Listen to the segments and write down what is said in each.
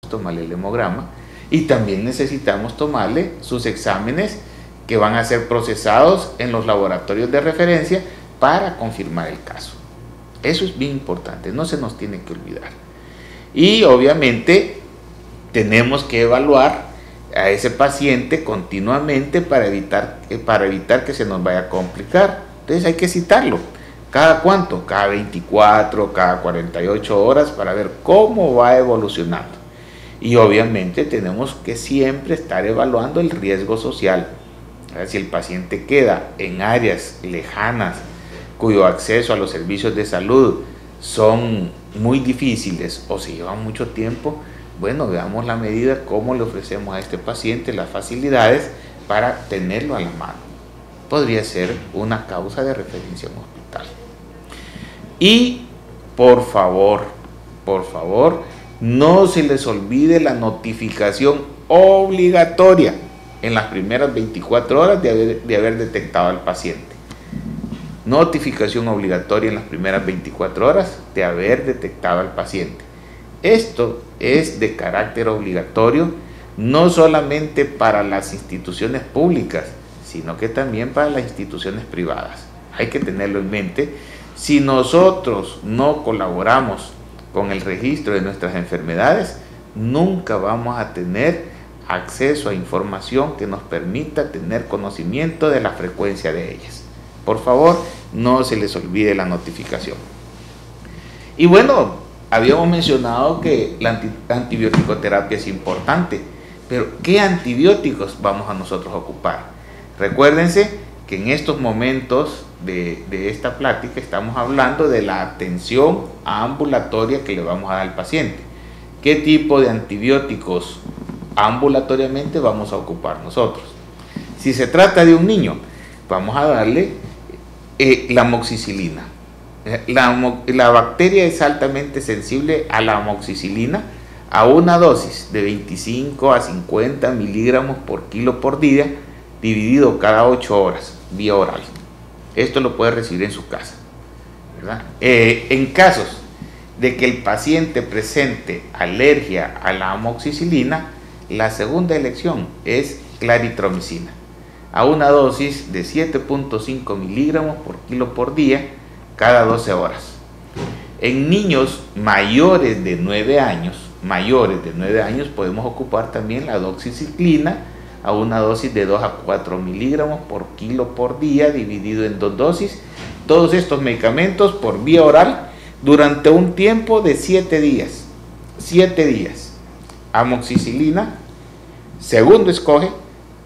tomarle el hemograma y también necesitamos tomarle sus exámenes que van a ser procesados en los laboratorios de referencia para confirmar el caso. Eso es bien importante, no se nos tiene que olvidar. Y obviamente tenemos que evaluar a ese paciente continuamente para evitar que se nos vaya a complicar. Entonces hay que citarlo. ¿Cada cuánto? Cada 24, cada 48 horas para ver cómo va evolucionando. Y obviamente tenemos que siempre estar evaluando el riesgo social. Si el paciente queda en áreas lejanas cuyo acceso a los servicios de salud son muy difíciles o se llevan mucho tiempo, bueno, veamos la medida, cómo le ofrecemos a este paciente las facilidades para tenerlo a la mano. Podría ser una causa de referencia en un hospital. Y por favor, no se les olvide la notificación obligatoria en las primeras 24 horas de haber detectado al paciente. Notificación obligatoria en las primeras 24 horas de haber detectado al paciente. Esto es de carácter obligatorio, no solamente para las instituciones públicas, sino que también para las instituciones privadas. Hay que tenerlo en mente. Si nosotros no colaboramos con el registro de nuestras enfermedades, nunca vamos a tener acceso a información que nos permita tener conocimiento de la frecuencia de ellas. Por favor, no se les olvide la notificación. Y bueno, habíamos mencionado que la antibiótico-terapia es importante, pero ¿qué antibióticos vamos a nosotros a ocupar? Recuérdense que en estos momentos de esta plática estamos hablando de la atención ambulatoria que le vamos a dar al paciente. ¿Qué tipo de antibióticos ambulatoriamente vamos a ocupar nosotros? Si se trata de un niño, vamos a darle la amoxicilina. La bacteria es altamente sensible a la amoxicilina a una dosis de 25 a 50 miligramos por kilo por día, dividido cada 8 horas, vía oral. Esto lo puede recibir en su casa, ¿verdad? En casos de que el paciente presente alergia a la amoxicilina, la segunda elección es claritromicina, a una dosis de 7.5 miligramos por kilo por día, cada 12 horas. En niños mayores de 9 años, podemos ocupar también la doxiciclina a una dosis de 2 a 4 miligramos por kilo por día, dividido en 2 dosis. Todos estos medicamentos por vía oral durante un tiempo de 7 días. 7 días. Amoxicilina, segundo escoge,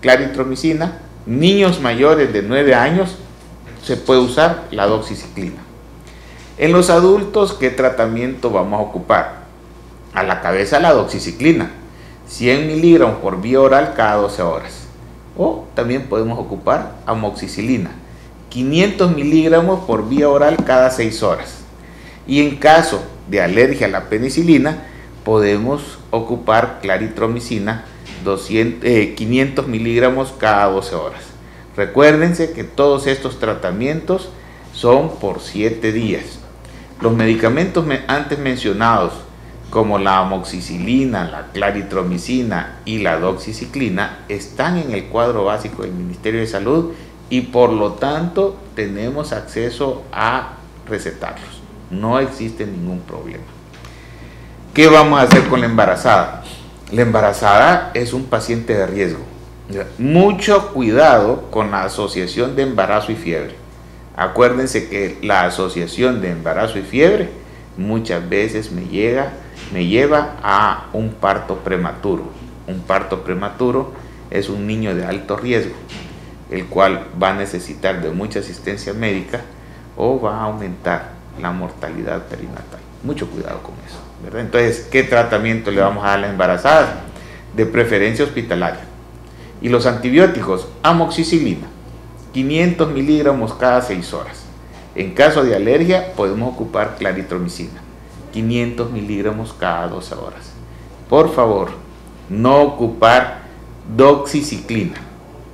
claritromicina. Niños mayores de 9 años se puede usar la doxiciclina. En los adultos, ¿qué tratamiento vamos a ocupar? A la cabeza la doxiciclina, 100 miligramos por vía oral cada 12 horas. O también podemos ocupar amoxicilina, 500 miligramos por vía oral cada 6 horas. Y en caso de alergia a la penicilina, podemos ocupar claritromicina, 500 miligramos cada 12 horas. Recuérdense que todos estos tratamientos son por 7 días. Los medicamentos antes mencionados, como la amoxicilina, la claritromicina y la doxiciclina, están en el cuadro básico del Ministerio de Salud y por lo tanto tenemos acceso a recetarlos. No existe ningún problema. ¿Qué vamos a hacer con la embarazada? La embarazada es un paciente de riesgo. Mucho cuidado con la asociación de embarazo y fiebre. Acuérdense que la asociación de embarazo y fiebre muchas veces me lleva a un parto prematuro. Un parto prematuro es un niño de alto riesgo, el cual va a necesitar de mucha asistencia médica o va a aumentar la mortalidad perinatal. Mucho cuidado con eso, ¿verdad? Entonces, ¿qué tratamiento le vamos a dar a la embarazada? De preferencia hospitalaria. Y los antibióticos, amoxicilina, 500 miligramos cada 6 horas. En caso de alergia, podemos ocupar claritromicina, 500 miligramos cada 12 horas. Por favor, no ocupar doxiciclina,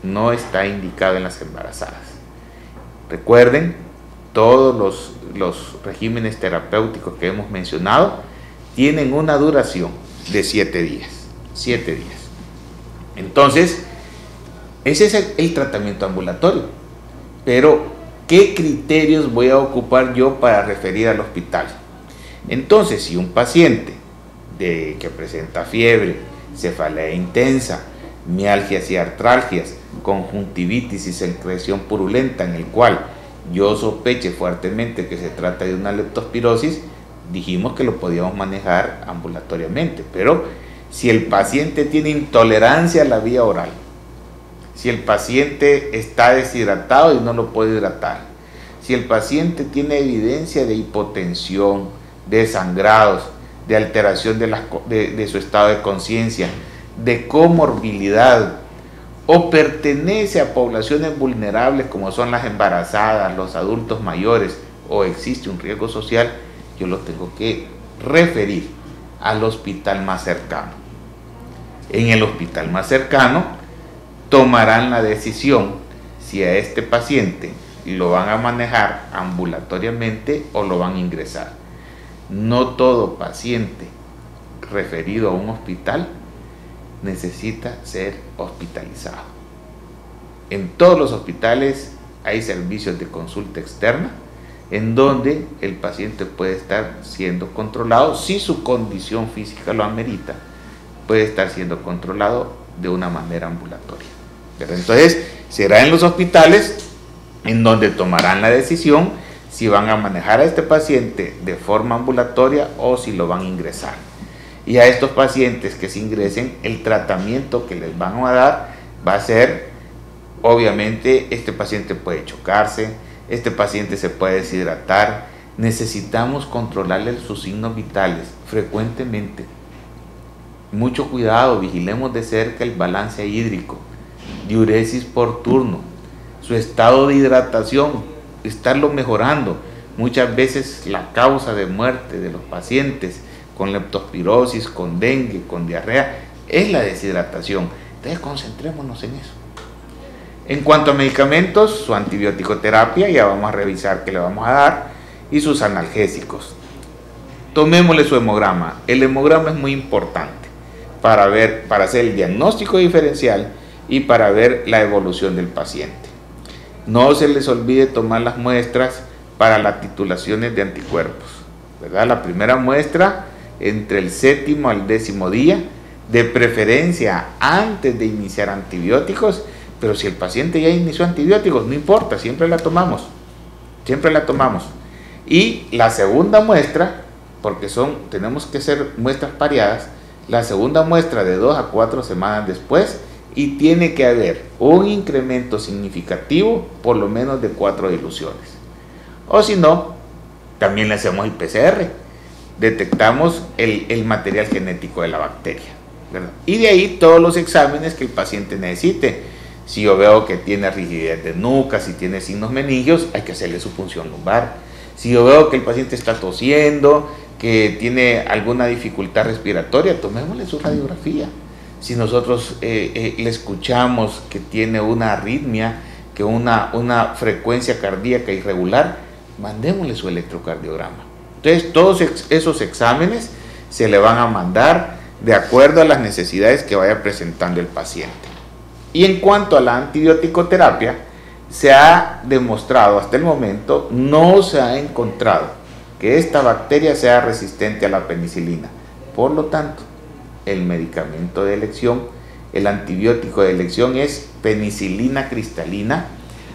no está indicado en las embarazadas. Recuerden, todos los regímenes terapéuticos que hemos mencionado tienen una duración. de 7 días. 7 días. Entonces, ese es el tratamiento ambulatorio. Pero, ¿qué criterios voy a ocupar yo para referir al hospital? Entonces, si un paciente que presenta fiebre, cefalea intensa, mialgias y artralgias, conjuntivitis y secreción purulenta, en el cual yo sospeche fuertemente que se trata de una leptospirosis, dijimos que lo podíamos manejar ambulatoriamente. Pero si el paciente tiene intolerancia a la vía oral, si el paciente está deshidratado y no lo puede hidratar, si el paciente tiene evidencia de hipotensión, de sangrados, de alteración de su estado de conciencia, de comorbilidad, o pertenece a poblaciones vulnerables como son las embarazadas, los adultos mayores, o existe un riesgo social, yo lo tengo que referir al hospital más cercano. En el hospital más cercano tomarán la decisión si a este paciente lo van a manejar ambulatoriamente o lo van a ingresar. No todo paciente referido a un hospital necesita ser hospitalizado. En todos los hospitales hay servicios de consulta externa en donde el paciente puede estar siendo controlado, si su condición física lo amerita, puede estar siendo controlado de una manera ambulatoria. Pero entonces será en los hospitales en donde tomarán la decisión si van a manejar a este paciente de forma ambulatoria o si lo van a ingresar. Y a estos pacientes que se ingresen, el tratamiento que les van a dar va a ser, obviamente, este paciente puede chocarse, este paciente se puede deshidratar, necesitamos controlarle sus signos vitales frecuentemente. Mucho cuidado, vigilemos de cerca el balance hídrico, diuresis por turno, su estado de hidratación, estarlo mejorando. Muchas veces la causa de muerte de los pacientes con leptospirosis, con dengue, con diarrea, es la deshidratación. Entonces concentrémonos en eso. En cuanto a medicamentos, su antibiótico terapia, ya vamos a revisar qué le vamos a dar, y sus analgésicos. Tomémosle su hemograma. El hemograma es muy importante para hacer el diagnóstico diferencial y para ver la evolución del paciente. No se les olvide tomar las muestras para las titulaciones de anticuerpos, ¿verdad? La primera muestra entre el 7º al 10º día, de preferencia antes de iniciar antibióticos, pero si el paciente ya inició antibióticos, no importa, siempre la tomamos. Y la segunda muestra, porque tenemos que hacer muestras pareadas, la segunda muestra de 2 a 4 semanas después, y tiene que haber un incremento significativo, por lo menos de 4 diluciones. O si no, también le hacemos el PCR, detectamos el material genético de la bacteria, ¿verdad? Y de ahí todos los exámenes que el paciente necesite. Si yo veo que tiene rigidez de nuca, si tiene signos meningios, hay que hacerle su punción lumbar. Si yo veo que el paciente está tosiendo, que tiene alguna dificultad respiratoria, tomémosle su radiografía. Si nosotros le escuchamos que tiene una arritmia, que una frecuencia cardíaca irregular, mandémosle su electrocardiograma. Entonces, todos esos exámenes se le van a mandar de acuerdo a las necesidades que vaya presentando el paciente. Y en cuanto a la antibiótico terapia, se ha demostrado hasta el momento, no se ha encontrado que esta bacteria sea resistente a la penicilina. Por lo tanto, el medicamento de elección, el antibiótico de elección es penicilina cristalina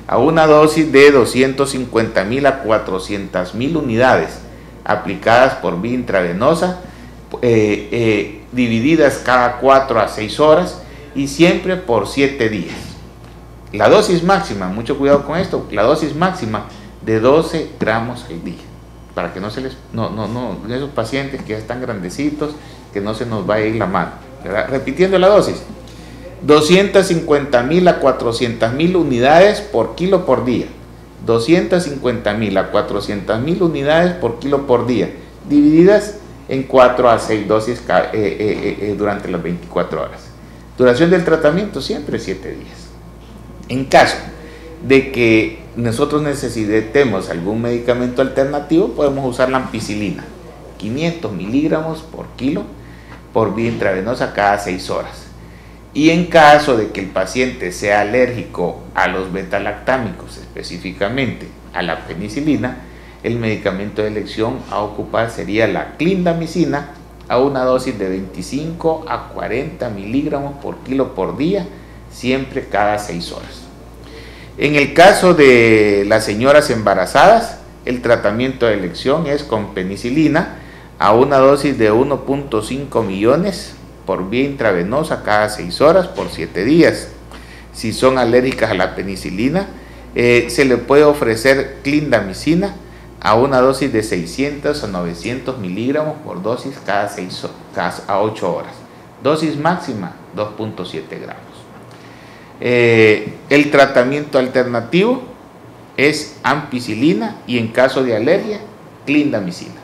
a una dosis de 250.000 a 400.000 unidades aplicadas por vía intravenosa, divididas cada 4 a 6 horas y siempre por 7 días. La dosis máxima, mucho cuidado con esto, la dosis máxima de 12 gramos al día, para que no se les, esos pacientes que ya están grandecitos, que no se nos vaya a ir la mano, ¿verdad? Repitiendo la dosis, 250.000 a 400.000 unidades por kilo por día, 250.000 a 400.000 unidades por kilo por día, divididas en 4 a 6 dosis durante las 24 horas. Duración del tratamiento siempre 7 días. En caso de que nosotros necesitemos algún medicamento alternativo, podemos usar la ampicilina, 500 miligramos por kilo, por vía intravenosa cada 6 horas. Y en caso de que el paciente sea alérgico a los beta-lactámicos, específicamente a la penicilina, el medicamento de elección a ocupar sería la clindamicina a una dosis de 25 a 40 miligramos por kilo por día, siempre cada 6 horas. En el caso de las señoras embarazadas, el tratamiento de elección es con penicilina a una dosis de 1.5 millones por vía intravenosa cada 6 horas por 7 días. Si son alérgicas a la penicilina, se le puede ofrecer clindamicina a una dosis de 600 a 900 miligramos por dosis cada 8 horas. Dosis máxima 2.7 gramos. El tratamiento alternativo es ampicilina y en caso de alergia, clindamicina.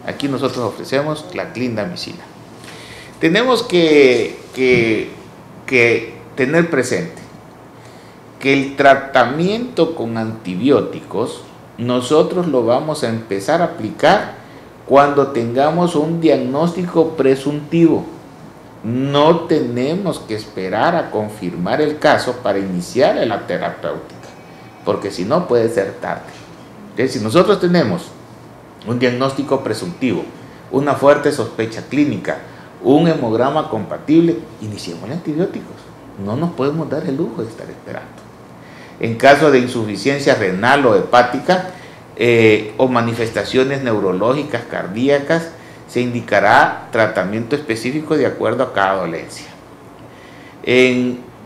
Aquí nosotros ofrecemos la clindamicina. Tenemos que tener presente que el tratamiento con antibióticos nosotros lo vamos a empezar a aplicar cuando tengamos un diagnóstico presuntivo. No tenemos que esperar a confirmar el caso para iniciar la terapéutica, porque si no puede ser tarde. Entonces, si nosotros tenemos un diagnóstico presuntivo, una fuerte sospecha clínica, un hemograma compatible, iniciemos antibióticos. No nos podemos dar el lujo de estar esperando. En caso de insuficiencia renal o hepática o manifestaciones neurológicas, cardíacas, se indicará tratamiento específico de acuerdo a cada dolencia.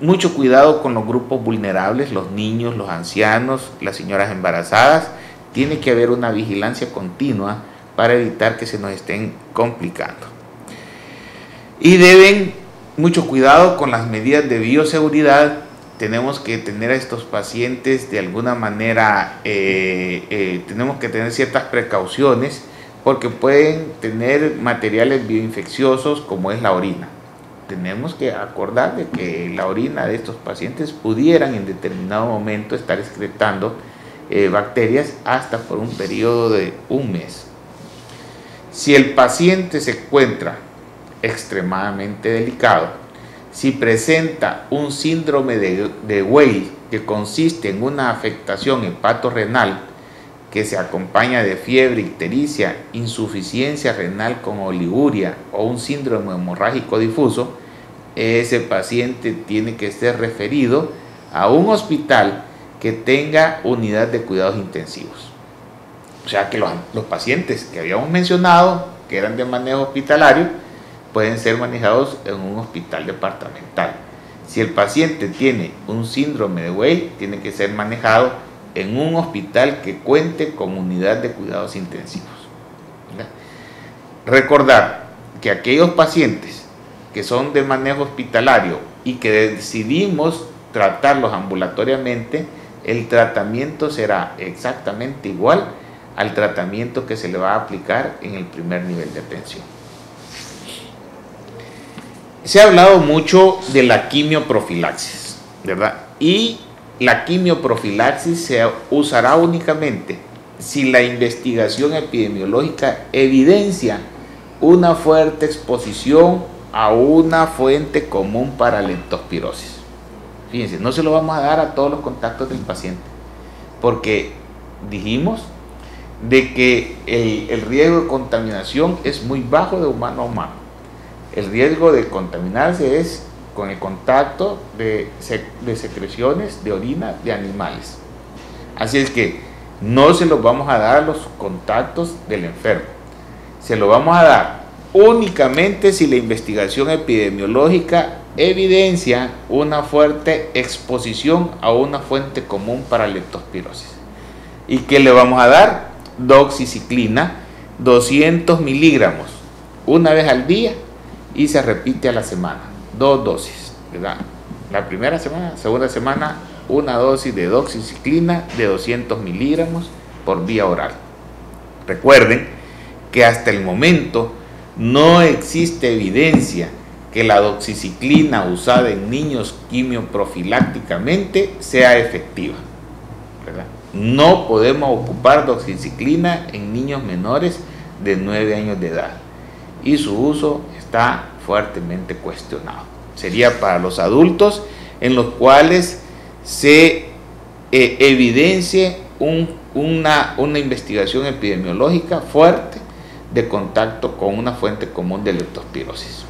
Mucho cuidado con los grupos vulnerables, los niños, los ancianos, las señoras embarazadas. Tiene que haber una vigilancia continua para evitar que se nos estén complicando. Y mucho cuidado con las medidas de bioseguridad. Tenemos que tener a estos pacientes de alguna manera, tenemos que tener ciertas precauciones porque pueden tener materiales bioinfecciosos como es la orina. Tenemos que acordar de que la orina de estos pacientes pudieran en determinado momento estar excretando bacterias hasta por un periodo de un mes. Si el paciente se encuentra extremadamente delicado, si presenta un síndrome de Weil que consiste en una afectación hepatorrenal que se acompaña de fiebre, ictericia, insuficiencia renal con oliguria o un síndrome hemorrágico difuso, ese paciente tiene que ser referido a un hospital que tenga unidad de cuidados intensivos. O sea que los pacientes que habíamos mencionado, que eran de manejo hospitalario, pueden ser manejados en un hospital departamental. Si el paciente tiene un síndrome de Weil, tiene que ser manejado en un hospital que cuente con unidad de cuidados intensivos. ¿Verdad? Recordar que aquellos pacientes que son de manejo hospitalario y que decidimos tratarlos ambulatoriamente, el tratamiento será exactamente igual al tratamiento que se le va a aplicar en el primer nivel de atención. Se ha hablado mucho de la quimioprofilaxis, ¿verdad? Y la quimioprofilaxis se usará únicamente si la investigación epidemiológica evidencia una fuerte exposición a una fuente común para leptospirosis. Fíjense, no se lo vamos a dar a todos los contactos del paciente, porque dijimos de que el riesgo de contaminación es muy bajo de humano a humano. El riesgo de contaminarse es con el contacto de secreciones de orina de animales. Así es que no se los vamos a dar a los contactos del enfermo. Se lo vamos a dar únicamente si la investigación epidemiológica evidencia una fuerte exposición a una fuente común para leptospirosis. ¿Y qué le vamos a dar? Doxiciclina, 200 miligramos, una vez al día y se repite a la semana, 2 dosis, ¿verdad? La primera semana, segunda semana, una dosis de doxiciclina de 200 miligramos por vía oral. Recuerden que hasta el momento no existe evidencia que la doxiciclina usada en niños quimioprofilácticamente sea efectiva, ¿verdad? No podemos ocupar doxiciclina en niños menores de 9 años de edad. y su uso está fuertemente cuestionado. Sería para los adultos en los cuales se evidencie una investigación epidemiológica fuerte de contacto con una fuente común de leptospirosis.